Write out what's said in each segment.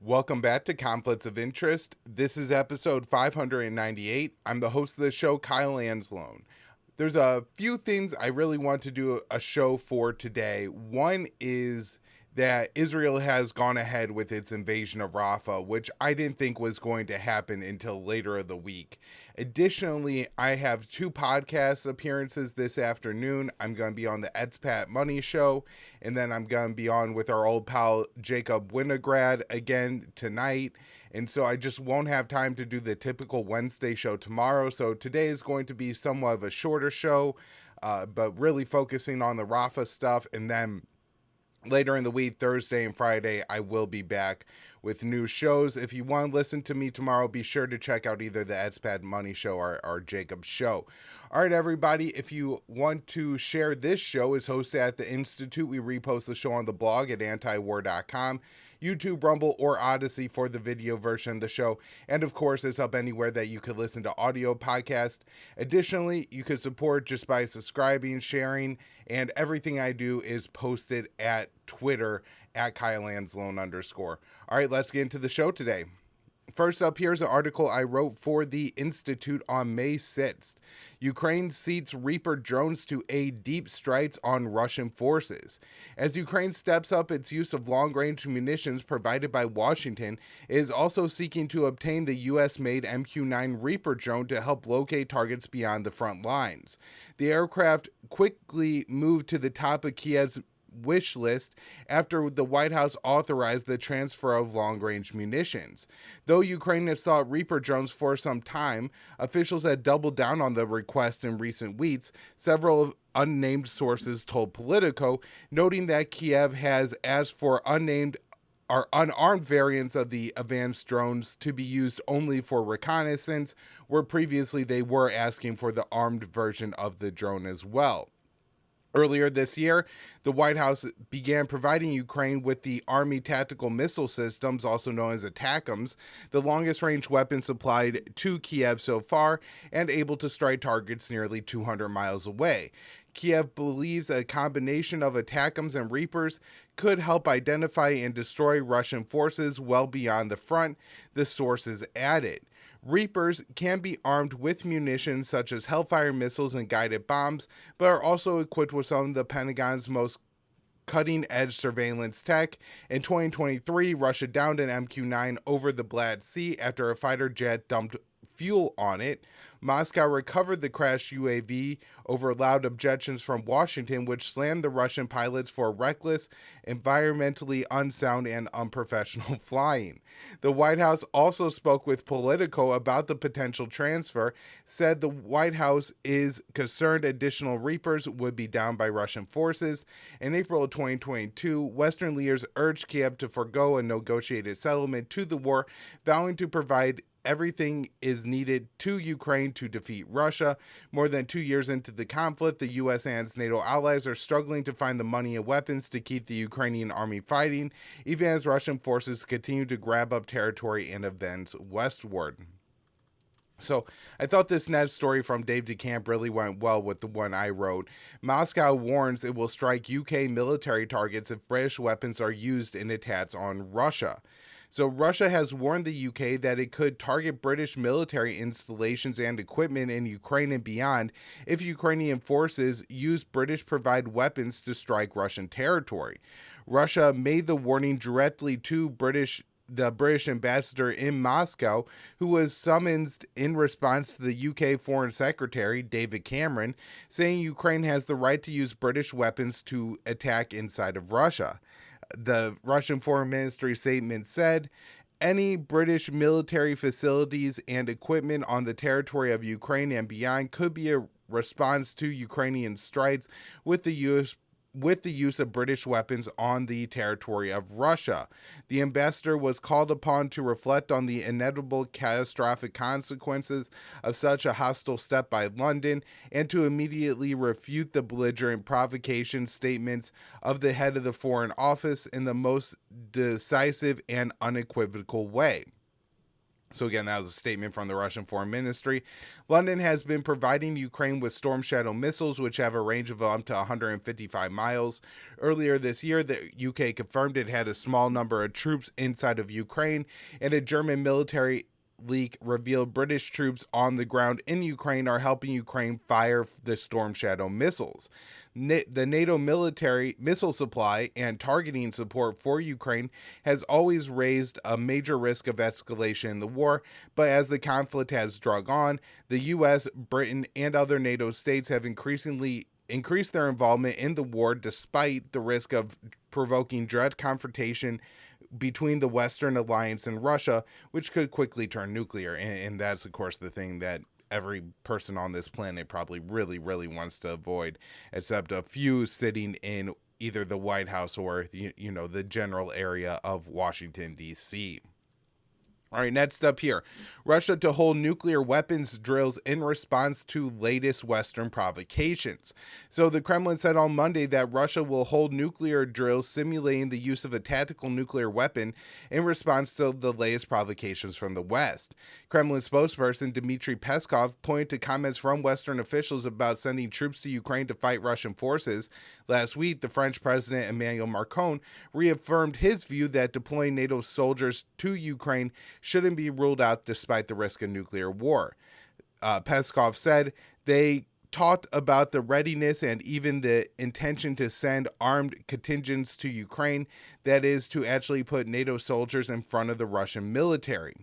Welcome back to Conflicts of Interest. This is episode 598. I'm the host of the show, Kyle Anzalone. There's a few things I really want to do a show for today. One is that Israel has gone ahead with its invasion of Rafah, which I didn't think was going to happen until later of the week. Additionally, I have two podcast appearances this afternoon. I'm going to be on the Expat Money Show, and then I'm going to be on with our old pal Jacob Winograd again tonight. And so I just won't have time to do the typical Wednesday show tomorrow. So today is going to be somewhat of a shorter show, but really focusing on the Rafah stuff. And then later in the week, Thursday and Friday, I will be back with new shows. If you want to listen to me tomorrow, be sure to check out either the Expat Money Show or Jacob's show. All right, everybody, if you want to share this show, is hosted at the Institute. We repost the show on the blog at antiwar.com, YouTube, Rumble, or Odysee for the video version of the show. And of course, it's up anywhere that you could listen to audio podcast. Additionally, you can support just by subscribing, sharing, and everything I do is posted at Twitter at KyleAnzalone_. All right, let's get into the show today. First up, here's an article I wrote for the Institute on May 6th. Ukraine seats Reaper drones to aid deep strikes on Russian forces. As Ukraine steps up its use of long-range munitions provided by Washington, it is also seeking to obtain the U.S.-made MQ-9 Reaper drone to help locate targets beyond the front lines. The aircraft quickly moved to the top of Kiev's wish list after the White House authorized the transfer of long-range munitions. Though Ukraine has sought Reaper drones for some time, officials had doubled down on the request in recent weeks. Several unnamed sources told Politico, noting that Kiev has asked for unarmed variants of the advanced drones to be used only for reconnaissance, where previously they were asking for the armed version of the drone as well. Earlier this year, the White House began providing Ukraine with the Army Tactical Missile Systems, also known as ATACMS, the longest-range weapon supplied to Kiev so far, and able to strike targets nearly 200 miles away. Kiev believes a combination of ATACMS and Reapers could help identify and destroy Russian forces well beyond the front, the sources added. Reapers can be armed with munitions such as Hellfire missiles and guided bombs, but are also equipped with some of the Pentagon's most cutting-edge surveillance tech. In 2023, Russia downed an MQ-9 over the Black Sea after a fighter jet dumped fuel on it. Moscow recovered the crashed UAV over loud objections from Washington, which slammed the Russian pilots for reckless, environmentally unsound, and unprofessional flying. The White House also spoke with Politico about the potential transfer, said the White House is concerned additional Reapers would be downed by Russian forces. In April of 2022, Western leaders urged Kiev to forgo a negotiated settlement to the war, vowing to provide everything is needed to Ukraine to defeat Russia. More than 2 years into the conflict, the U.S. and its NATO allies are struggling to find the money and weapons to keep the Ukrainian army fighting, even as Russian forces continue to grab up territory and advance westward. So I thought this next story from Dave DeCamp really went well with the one I wrote. Moscow warns it will strike UK military targets if British weapons are used in attacks on Russia. So Russia has warned the UK that it could target British military installations and equipment in Ukraine and beyond if Ukrainian forces use British-provided weapons to strike Russian territory. Russia made the warning directly to the British ambassador in Moscow, who was summoned in response to the UK Foreign Secretary, David Cameron, saying Ukraine has the right to use British weapons to attack inside of Russia. The Russian Foreign Ministry statement said, any British military facilities and equipment on the territory of Ukraine and beyond could be a response to Ukrainian strikes with the use of British weapons on the territory of Russia. The ambassador was called upon to reflect on the inevitable catastrophic consequences of such a hostile step by London and to immediately refute the belligerent provocation statements of the head of the Foreign Office in the most decisive and unequivocal way. So again, that was a statement from the Russian Foreign Ministry. London has been providing Ukraine with Storm Shadow missiles, which have a range of up to 155 miles. Earlier this year, the UK confirmed it had a small number of troops inside of Ukraine, and a German military leak revealed British troops on the ground in Ukraine are helping Ukraine fire the Storm Shadow missiles. The NATO military missile supply and targeting support for Ukraine has always raised a major risk of escalation in the war, but as the conflict has dragged on, the US, Britain, and other NATO states have increasingly increased their involvement in the war despite the risk of provoking direct confrontation between the Western alliance and Russia, which could quickly turn nuclear. And that's, of course, the thing that every person on this planet probably really wants to avoid, except a few sitting in either the White House or, the general area of Washington, D.C. All right, next up here. Russia to hold nuclear weapons drills in response to latest Western provocations. So the Kremlin said on Monday that Russia will hold nuclear drills simulating the use of a tactical nuclear weapon in response to the latest provocations from the West. Kremlin spokesperson Dmitry Peskov pointed to comments from Western officials about sending troops to Ukraine to fight Russian forces. Last week, the French President Emmanuel Macron reaffirmed his view that deploying NATO soldiers to Ukraine shouldn't be ruled out despite the risk of nuclear war. Peskov said they talked about the readiness and even the intention to send armed contingents to Ukraine, that is, to actually put NATO soldiers in front of the Russian military.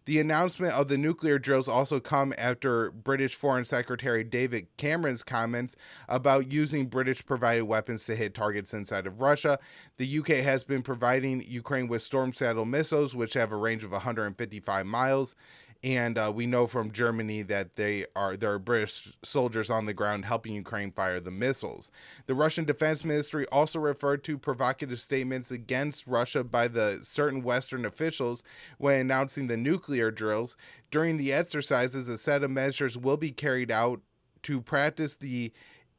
The announcement of the nuclear drills also come after British Foreign Secretary David Cameron's comments about using British-provided weapons to hit targets inside of Russia. The UK has been providing Ukraine with Storm Shadow missiles, which have a range of 155 miles. And we know from Germany that there are British soldiers on the ground helping Ukraine fire the missiles. The Russian Defense Ministry also referred to provocative statements against Russia by the certain Western officials when announcing the nuclear drills. During the exercises, a set of measures will be carried out to practice the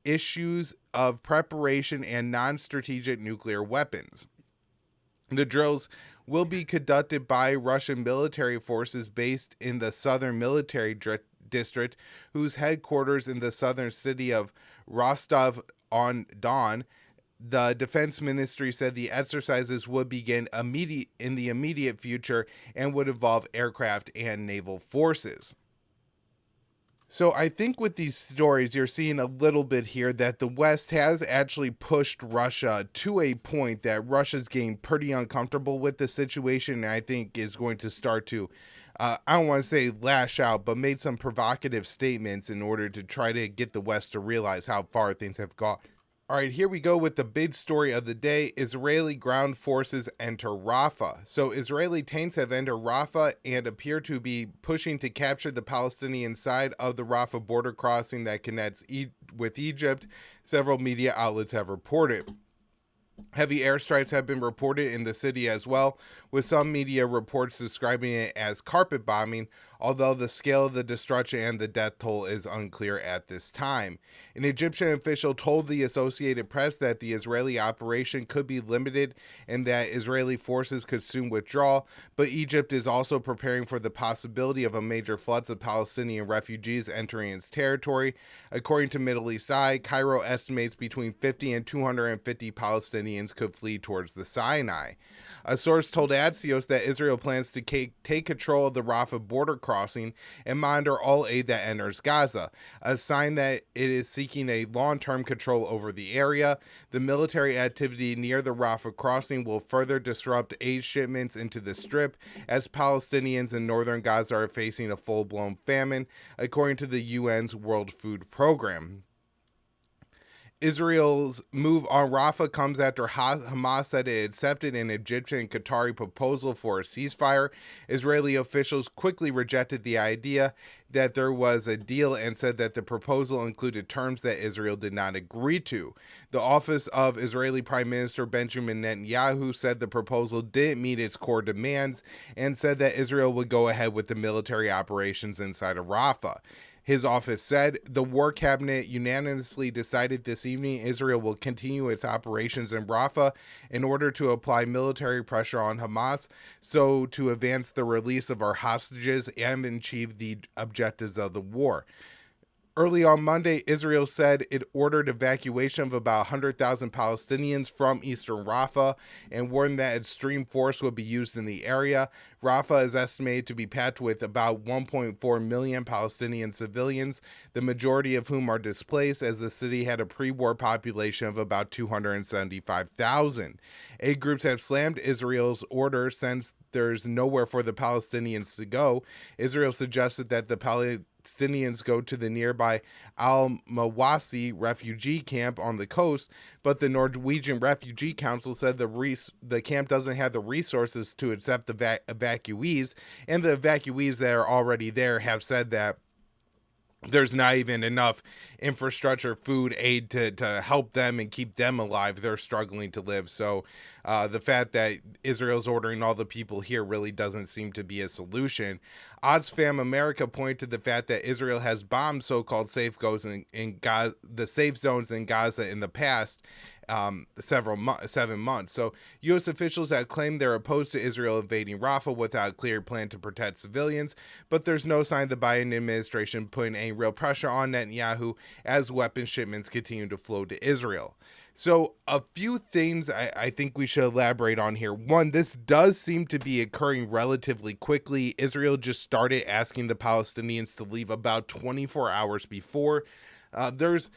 issues of preparation and non-strategic nuclear weapons. The drills will be conducted by Russian military forces based in the Southern Military District, whose headquarters in the southern city of Rostov-on-Don. The Defense Ministry said the exercises would begin in the immediate future and would involve aircraft and naval forces. So I think with these stories, you're seeing a little bit here that the West has actually pushed Russia to a point that Russia's getting pretty uncomfortable with the situation, and I think is going to start to, I don't want to say lash out, but made some provocative statements in order to try to get the West to realize how far things have gone. All right, here we go with the big story of the day. Israeli ground forces enter Rafah. So Israeli tanks have entered Rafah and appear to be pushing to capture the Palestinian side of the Rafah border crossing that connects with Egypt. Several media outlets have reported. Heavy airstrikes have been reported in the city as well, with some media reports describing it as carpet bombing, although the scale of the destruction and the death toll is unclear at this time. An Egyptian official told the Associated Press that the Israeli operation could be limited and that Israeli forces could soon withdraw, but Egypt is also preparing for the possibility of a major flood of Palestinian refugees entering its territory. According to Middle East Eye, Cairo estimates between 50 and 250 Palestinians could flee towards the Sinai. A source told Axios that Israel plans to take control of the Rafah border crossing and monitor all aid that enters Gaza, a sign that it is seeking a long-term control over the area. The military activity near the Rafah crossing will further disrupt aid shipments into the Strip, as Palestinians in northern Gaza are facing a full-blown famine, according to the UN's World Food Program. Israel's move on Rafah comes after Hamas said it accepted an Egyptian and Qatari proposal for a ceasefire. Israeli officials quickly rejected the idea that there was a deal and said that the proposal included terms that Israel did not agree to. The office of Israeli Prime Minister Benjamin Netanyahu said the proposal didn't meet its core demands and said that Israel would go ahead with the military operations inside of Rafah. His office said the war cabinet unanimously decided this evening Israel will continue its operations in Rafah in order to apply military pressure on Hamas, so to advance the release of our hostages and achieve the objectives of the war. Early on Monday, Israel said it ordered evacuation of about 100,000 Palestinians from eastern Rafah and warned that extreme force would be used in the area. Rafah is estimated to be packed with about 1.4 million Palestinian civilians, the majority of whom are displaced, as the city had a pre-war population of about 275,000. Aid groups have slammed Israel's order since there's nowhere for the Palestinians to go. Israel suggested that the Palestinians go to the nearby Al-Mawasi refugee camp on the coast, but the Norwegian Refugee Council said the camp doesn't have the resources to accept the evacuees, and the evacuees that are already there have said that there's not even enough infrastructure, food, aid to help them and keep them alive. They're struggling to live. So the fact that Israel's ordering all the people here really doesn't seem to be a solution. Oxfam America pointed to the fact that Israel has bombed so-called safe zones in Gaza, the safe zones in Gaza in the past 7 months. So U.S. officials have claimed they're opposed to Israel invading Rafah without a clear plan to protect civilians, but there's no sign the Biden administration putting any real pressure on Netanyahu as weapon shipments continue to flow to Israel. So a few things I think we should elaborate on here. One, this does seem to be occurring relatively quickly. Israel just started asking the Palestinians to leave about 24 hours before. Even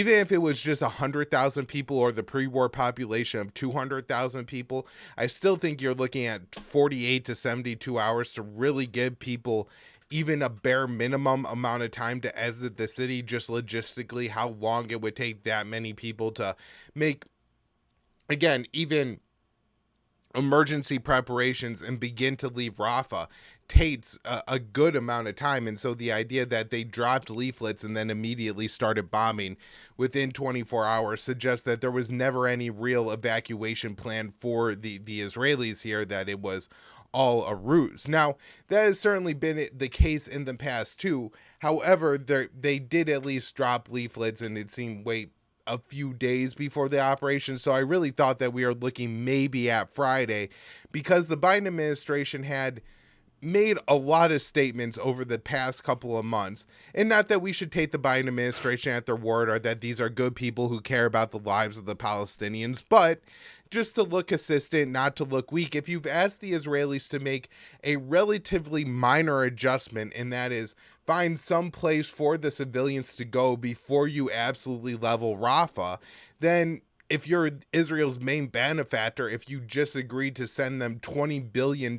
if it was just 100,000 people or the pre-war population of 200,000 people, I still think you're looking at 48 to 72 hours to really give people even a bare minimum amount of time to exit the city. Just logistically, how long it would take that many people to make, again, even emergency preparations and begin to leave Rafah takes a good amount of time. And so the idea that they dropped leaflets and then immediately started bombing within 24 hours suggests that there was never any real evacuation plan for the Israelis here, that it was all a ruse. Now, that has certainly been the case in the past too. However, they did at least drop leaflets, and it seemed wait a few days before the operation. So I really thought that we are looking maybe at Friday, because the Biden administration had made a lot of statements over the past couple of months. And not that we should take the Biden administration at their word or that these are good people who care about the lives of the Palestinians, but just to look consistent, not to look weak. If you've asked the Israelis to make a relatively minor adjustment, and that is find some place for the civilians to go before you absolutely level Rafah, then if you're Israel's main benefactor, if you just agreed to send them $20 billion,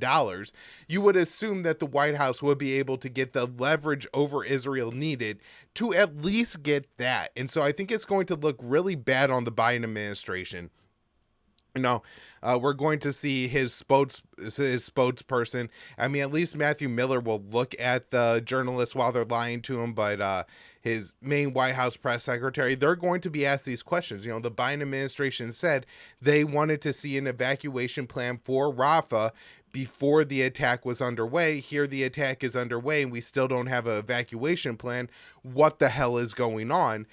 you would assume that the White House would be able to get the leverage over Israel needed to at least get that. And so I think it's going to look really bad on the Biden administration. We're going to see his spokesperson. I mean, at least Matthew Miller will look at the journalists while they're lying to him, but his main White House press secretary, they're going to be asked these questions. The Biden administration said they wanted to see an evacuation plan for Rafah before the attack was underway. Here the attack is underway and we still don't have an evacuation plan. What the hell is going on?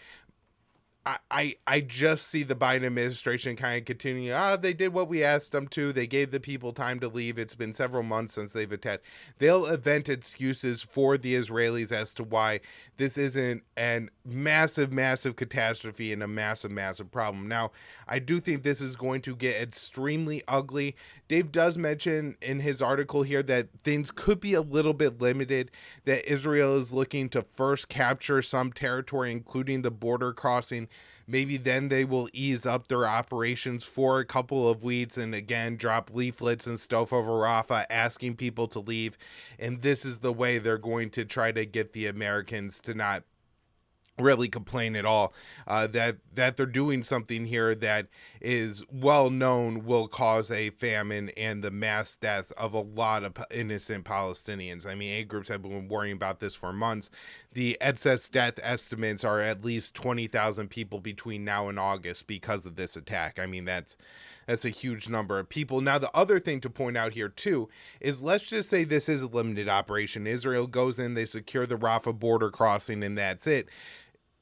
I just see the Biden administration kind of continuing, they did what we asked them to. They gave the people time to leave. It's been several months since they've attacked. They'll invent excuses for the Israelis as to why this isn't a massive, massive catastrophe and a massive, massive problem. Now, I do think this is going to get extremely ugly. Dave does mention in his article here that things could be a little bit limited, that Israel is looking to first capture some territory, including the border crossing. Maybe then they will ease up their operations for a couple of weeks and again drop leaflets and stuff over Rafah asking people to leave. And this is the way they're going to try to get the Americans to not really complain at all, that they're doing something here that is well known will cause a famine and the mass deaths of a lot of innocent Palestinians. I mean, aid groups have been worrying about this for months. The excess death estimates are at least 20,000 people between now and August because of this attack. I mean, that's That's a huge number of people. Now, the other thing to point out here, too, is let's just say this is a limited operation. Israel goes in, they secure the Rafah border crossing, and that's it.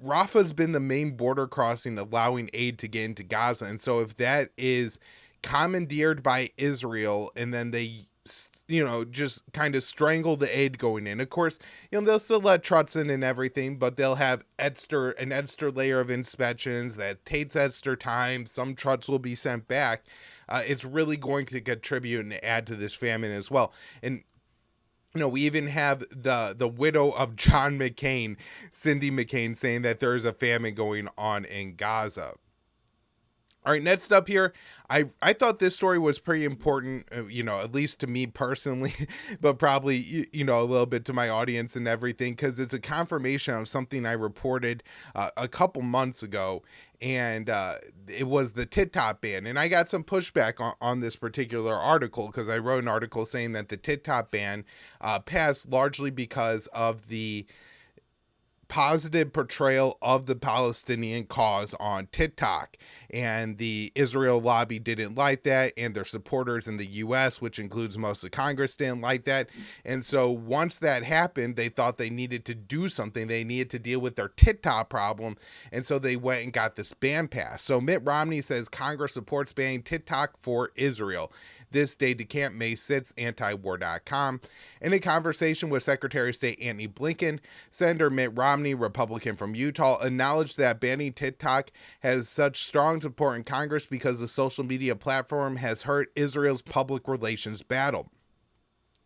Rafah's been the main border crossing allowing aid to get into Gaza. And so if that is commandeered by Israel and then they, just kind of strangle the aid going in, of course, they'll still let trucks in and everything, but they'll have an extra layer of inspections that takes extra time. Some trucks will be sent back. It's really going to contribute and add to this famine as well. And we even have the widow of John McCain, Cindy McCain, saying that there is a famine going on in Gaza. All right, next up here, I thought this story was pretty important, at least to me personally, but probably, a little bit to my audience and everything, because it's a confirmation of something I reported a couple months ago, and it was the TikTok ban. And I got some pushback on this particular article, because I wrote an article saying that the TikTok ban passed largely because of the positive portrayal of the Palestinian cause on TikTok, and the Israel lobby didn't like that, and their supporters in the US, which includes most of Congress, didn't like that. And so once that happened, they thought they needed to do something. They needed to deal with their TikTok problem, and so they went and got this ban passed. So Mitt Romney says Congress supports banning TikTok for Israel. This day to Camp May sits antiwar.com. In a conversation with Secretary of State Antony Blinken, Senator Mitt Romney, Republican from Utah, acknowledged that banning TikTok has such strong support in Congress because the social media platform has hurt Israel's public relations battle.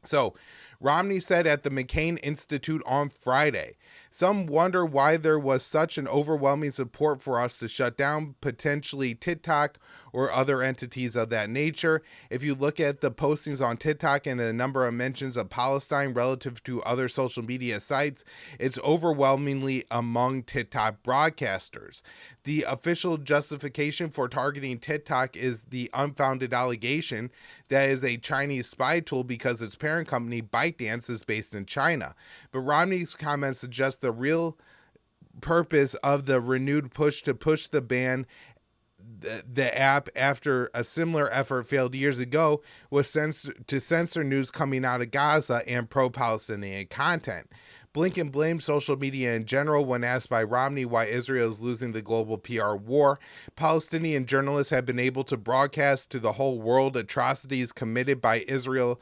So, Romney said at the McCain Institute on Friday, "Some wonder why there was such an overwhelming support for us to shut down potentially TikTok or other entities of that nature. If you look at the postings on TikTok and the number of mentions of Palestine relative to other social media sites, it's overwhelmingly among TikTok broadcasters. The official justification for targeting TikTok is the unfounded allegation that is a Chinese spy tool because its parent company, ByteDance, is based in China." But Romney's comments suggest the real purpose of the renewed push to push the ban the app after a similar effort failed years ago was to censor news coming out of Gaza and pro-Palestinian content. Blinken blamed social media in general when asked by Romney why Israel is losing the global PR war. Palestinian journalists have been able to broadcast to the whole world atrocities committed by Israel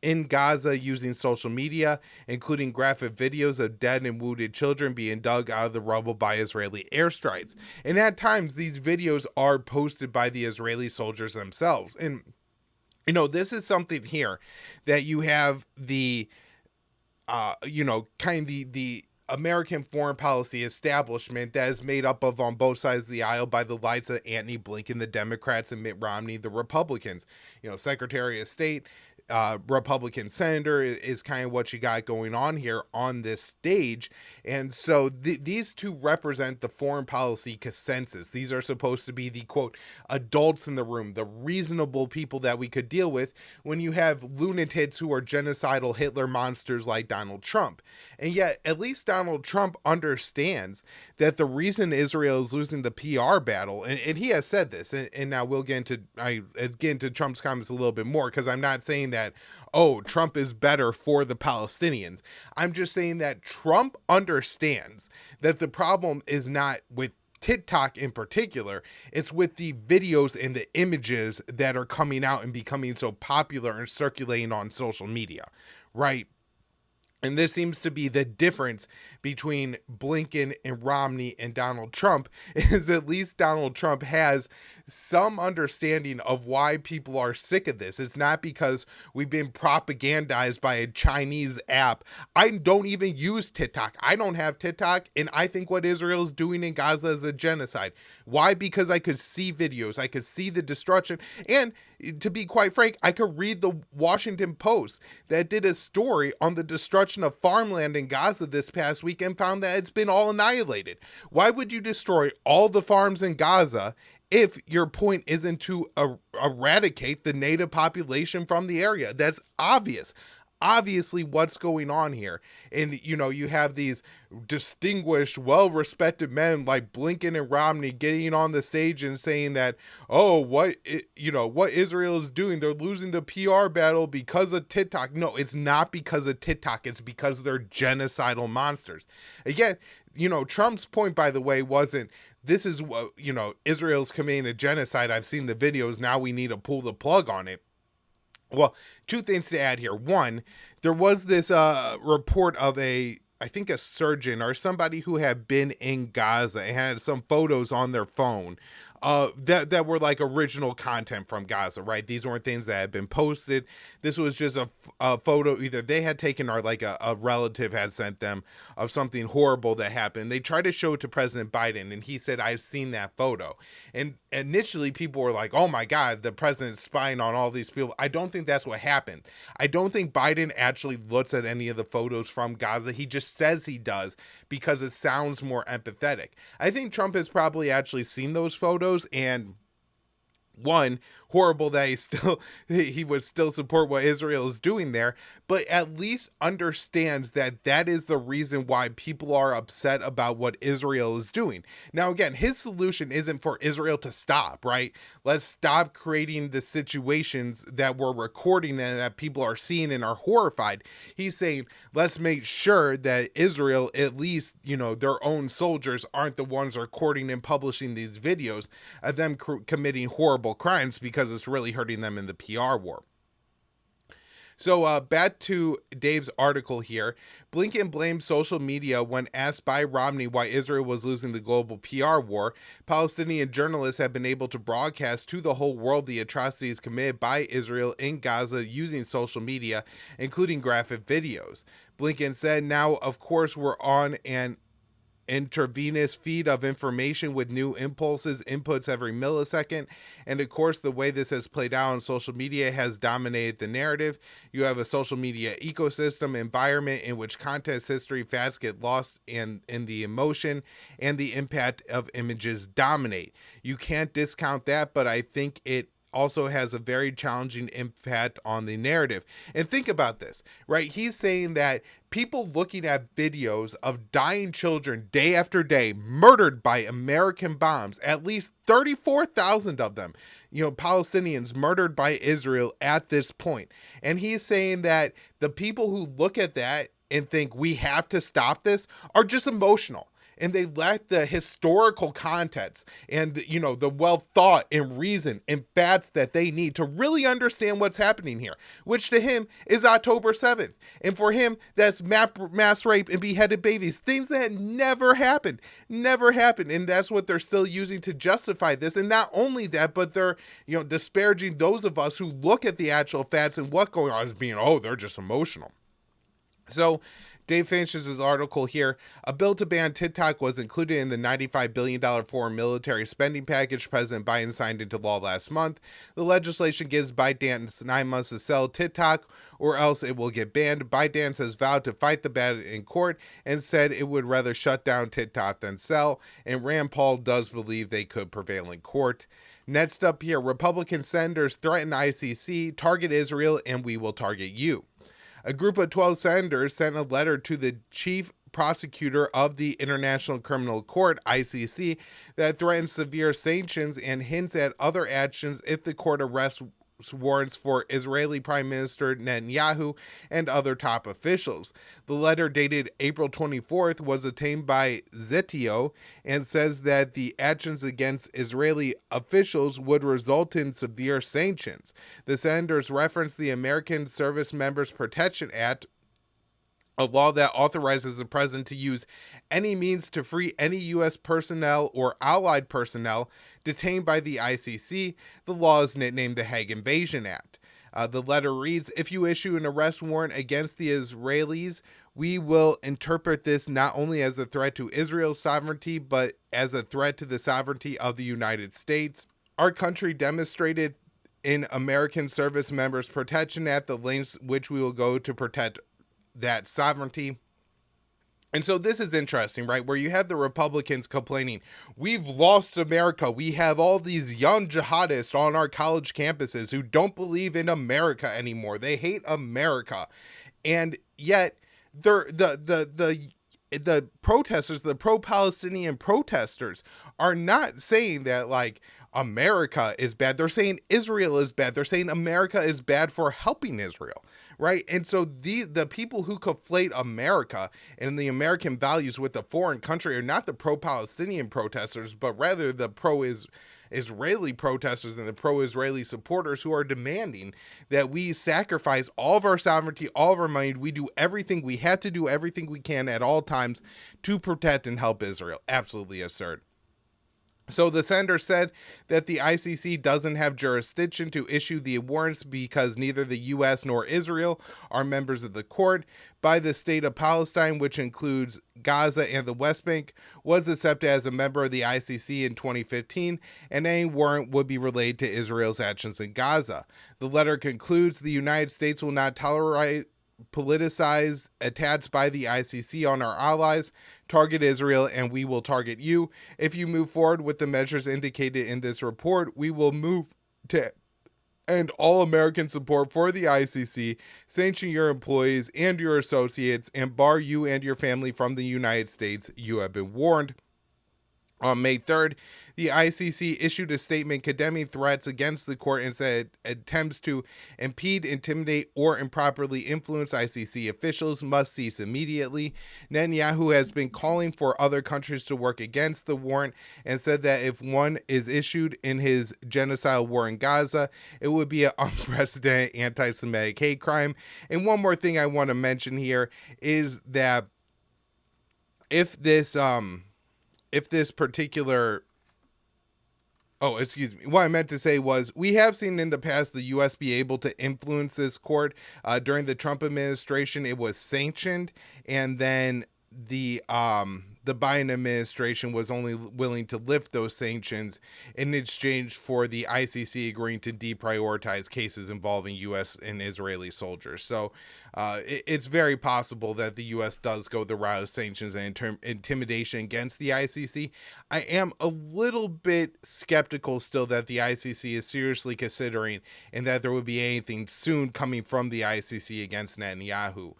in Gaza using social media, including graphic videos of dead and wounded children being dug out of the rubble by Israeli airstrikes. And at times, these videos are posted by the Israeli soldiers themselves. And, this is something here that you have the, the American foreign policy establishment that is made up of, on both sides of the aisle, by the likes of Antony Blinken, the Democrats, and Mitt Romney, the Republicans. Secretary of State, Republican senator is kind of what you got going on here on this stage. And so these two represent the foreign policy consensus. These are supposed to be the, quote, adults in the room, the reasonable people that we could deal with when you have lunatics who are genocidal Hitler monsters like Donald Trump. And yet at least Donald Trump understands that the reason Israel is losing the PR battle, and he has said this, and now we'll get into Trump's comments a little bit more, because I'm not saying that, Trump is better for the Palestinians. I'm just saying that Trump understands that the problem is not with TikTok in particular, it's with the videos and the images that are coming out and becoming so popular and circulating on social media, right? And this seems to be the difference between Blinken and Romney and Donald Trump, is at least Donald Trump has some understanding of why people are sick of this. It's not because we've been propagandized by a Chinese app. I don't even use TikTok. I don't have TikTok, and I think what Israel is doing in Gaza is a genocide. Why? Because I could see videos. I could see the destruction. And to be quite frank, I could read the Washington Post that did a story on the destruction of farmland in Gaza this past week and found that it's been all annihilated. Why would you destroy all the farms in Gaza if your point isn't to eradicate the native population from the area? That's obvious. obviously what's going on here. And, you have these distinguished, well-respected men like Blinken and Romney getting on the stage and saying that, oh, what Israel is doing, they're losing the PR battle because of TikTok. No, it's not because of TikTok. It's because they're genocidal monsters. Again, Trump's point, by the way, wasn't, this is what, Israel's committing a genocide. I've seen the videos. Now we need to pull the plug on it. Well, two things to add here. One, there was this report of I think a surgeon or somebody who had been in Gaza and had some photos on their phone that were like original content from Gaza, right? These weren't things that had been posted. This was just a photo either they had taken or like a relative had sent them of something horrible that happened. They tried to show it to President Biden, and he said, I've seen that photo. And initially people were like, oh my God, the president's spying on all these people. I don't think that's what happened. I don't think Biden actually looks at any of the photos from Gaza. He just says he does because it sounds more empathetic. I think Trump has probably actually seen those photos, and one, horrible that he would still support what Israel is doing there, but at least understands that is the reason why people are upset about what Israel is doing. Now, again, his solution isn't for Israel to stop, right? Let's stop creating the situations that we're recording and that people are seeing and are horrified. He's saying, let's make sure that Israel, at least, their own soldiers aren't the ones recording and publishing these videos of them committing horrible crimes, because it's really hurting them in the PR war. So back to Dave's article here. Blinken blamed social media when asked by Romney why Israel was losing the global PR war. Palestinian journalists have been able to broadcast to the whole world the atrocities committed by Israel in Gaza using social media, including graphic videos. Blinken said, now, of course, we're on an intravenous feed of information with new inputs every millisecond. And of course, the way this has played out on social media has dominated the narrative. You have a social media ecosystem environment in which context, history, facts get lost in the emotion, and the impact of images dominate. You can't discount that, but I think it also has a very challenging impact on the narrative. And think about this, right? He's saying that people looking at videos of dying children day after day, murdered by American bombs, at least 34,000 of them, Palestinians murdered by Israel at this point. And he's saying that the people who look at that and think we have to stop this are just emotional. And they lack the historical context and, the well thought and reason and facts that they need to really understand what's happening here, which to him is October 7th. And for him, that's mass rape and beheaded babies, things that never happened. And that's what they're still using to justify this. And not only that, but they're, disparaging those of us who look at the actual facts and what's going on as being, oh, they're just emotional. So Dave finishes his article here. A bill to ban TikTok was included in the $95 billion foreign military spending package President Biden signed into law last month. The legislation gives ByteDance 9 months to sell TikTok, or else it will get banned. ByteDance has vowed to fight the battle in court and said it would rather shut down TikTok than sell, and Rand Paul does believe they could prevail in court. Next up here, Republican senators threaten ICC, target Israel, and we will target you. A group of 12 senators sent a letter to the chief prosecutor of the International Criminal Court, ICC, that threatens severe sanctions and hints at other actions if the court arrests warrants for Israeli Prime Minister Netanyahu and other top officials. The letter, dated April 24th, was obtained by Zetio and says that the actions against Israeli officials would result in severe sanctions. The senators reference the American Service Members Protection Act, a law that authorizes the president to use any means to free any U.S. personnel or allied personnel detained by the ICC. The law is nicknamed the Hague Invasion Act. The letter reads, if you issue an arrest warrant against the Israelis, we will interpret this not only as a threat to Israel's sovereignty, but as a threat to the sovereignty of the United States. Our country demonstrated in American Service Members Protection Act the lengths which we will go to protect that sovereignty. And so this is interesting, right? Where you have the Republicans complaining, we've lost America. We have all these young jihadists on our college campuses who don't believe in America anymore. They hate America. And yet the protesters, the pro-Palestinian protesters, are not saying that like America is bad. They're saying Israel is bad. They're saying America is bad for helping Israel, right? And so the people who conflate America and the American values with the foreign country are not the pro-Palestinian protesters, but rather the Israeli protesters and the pro-Israeli supporters who are demanding that we sacrifice all of our sovereignty, all of our money. We do everything. We have to do everything we can at all times to protect and help Israel. Absolutely absurd. So the senator said that the ICC doesn't have jurisdiction to issue the warrants because neither the U.S. nor Israel are members of the court. By the state of Palestine, which includes Gaza and the West Bank, was accepted as a member of the ICC in 2015, and any warrant would be related to Israel's actions in Gaza. The letter concludes the United States will not tolerate politicized attacks by the ICC on our allies, target Israel, and we will target you. If you move forward with the measures indicated in this report, we will move to end all American support for the ICC, sanction your employees and your associates, and bar you and your family from the United States. You have been warned. On May 3rd, the ICC issued a statement condemning threats against the court and said attempts to impede, intimidate, or improperly influence ICC officials must cease immediately. Netanyahu has been calling for other countries to work against the warrant and said that if one is issued in his genocidal war in Gaza, it would be an unprecedented anti-Semitic hate crime. And one more thing I want to mention here is that if this particular, what I meant to say was we have seen in the past the U.S. be able to influence this court. During the Trump administration, it was sanctioned, and then the Biden administration was only willing to lift those sanctions in exchange for the ICC agreeing to deprioritize cases involving U.S. and Israeli soldiers. So it's very possible that the U.S. does go the route of sanctions and intimidation against the ICC. I am a little bit skeptical still that the ICC is seriously considering and that there would be anything soon coming from the ICC against Netanyahu.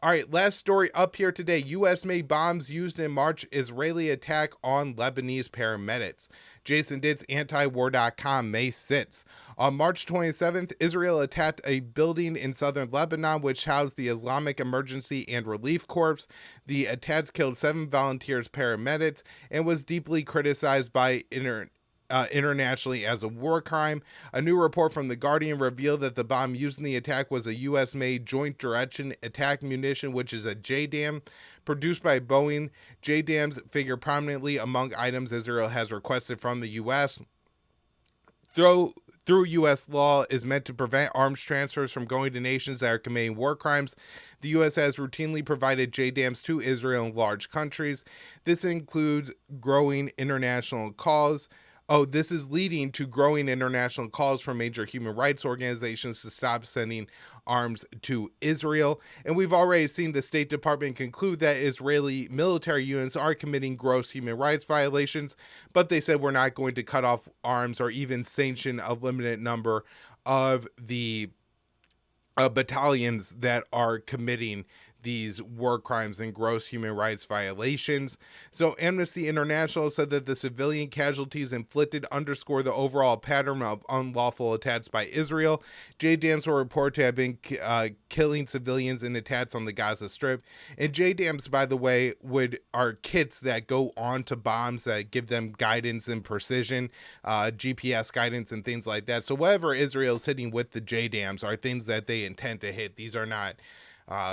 All right, last story up here today. U.S.-made bombs used in March Israeli attack on Lebanese paramedics. Jason Ditt's antiwar.com, May 6th. On March 27th, Israel attacked a building in southern Lebanon which housed the Islamic Emergency and Relief Corps. The attacks killed 7 volunteers paramedics and was deeply criticized by internationally as a war crime. A new report from The Guardian revealed that the bomb used in the attack was a U.S.-made Joint Direction Attack Munition, which is a JDAM, produced by Boeing. JDAMs figure prominently among items Israel has requested from the U.S. Through U.S. law is meant to prevent arms transfers from going to nations that are committing war crimes. The U.S. has routinely provided JDAMs to Israel and large countries. This includes growing international calls. This is leading to growing international calls from major human rights organizations to stop sending arms to Israel. And we've already seen the State Department conclude that Israeli military units are committing gross human rights violations, but they said we're not going to cut off arms or even sanction a limited number of the battalions that are committing these war crimes and gross human rights violations. So Amnesty International said that the civilian casualties inflicted underscore the overall pattern of unlawful attacks by Israel. JDAMs were reported to have been killing civilians in attacks on the Gaza Strip. And JDAMs, by the way, are kits that go on to bombs that give them guidance and precision, GPS guidance and things like that. So whatever Israel's hitting with the JDAMs are things that they intend to hit. These are not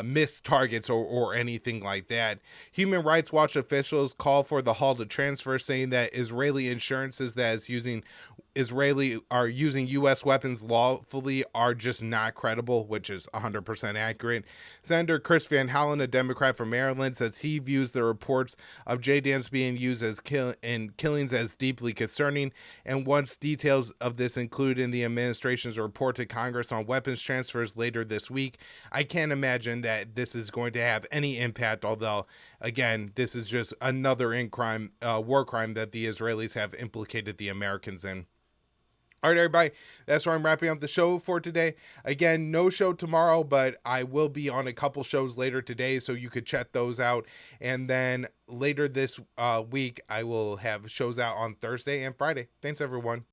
missed targets or anything like that. Human Rights Watch officials call for the halt of transfer, saying that Israeli insurances that is using Israeli are using U.S. weapons lawfully are just not credible, which is 100% accurate. Senator Chris Van Hollen, a Democrat from Maryland, says he views the reports of JDAMs being used as killings as deeply concerning, and wants details of this included in the administration's report to Congress on weapons transfers later this week. I can't imagine that this is going to have any impact, although, again, this is just another war crime that the Israelis have implicated the Americans in. All right, everybody, that's where I'm wrapping up the show for today. Again, no show tomorrow, but I will be on a couple shows later today, so you could check those out. And then later this week, I will have shows out on Thursday and Friday. Thanks, everyone.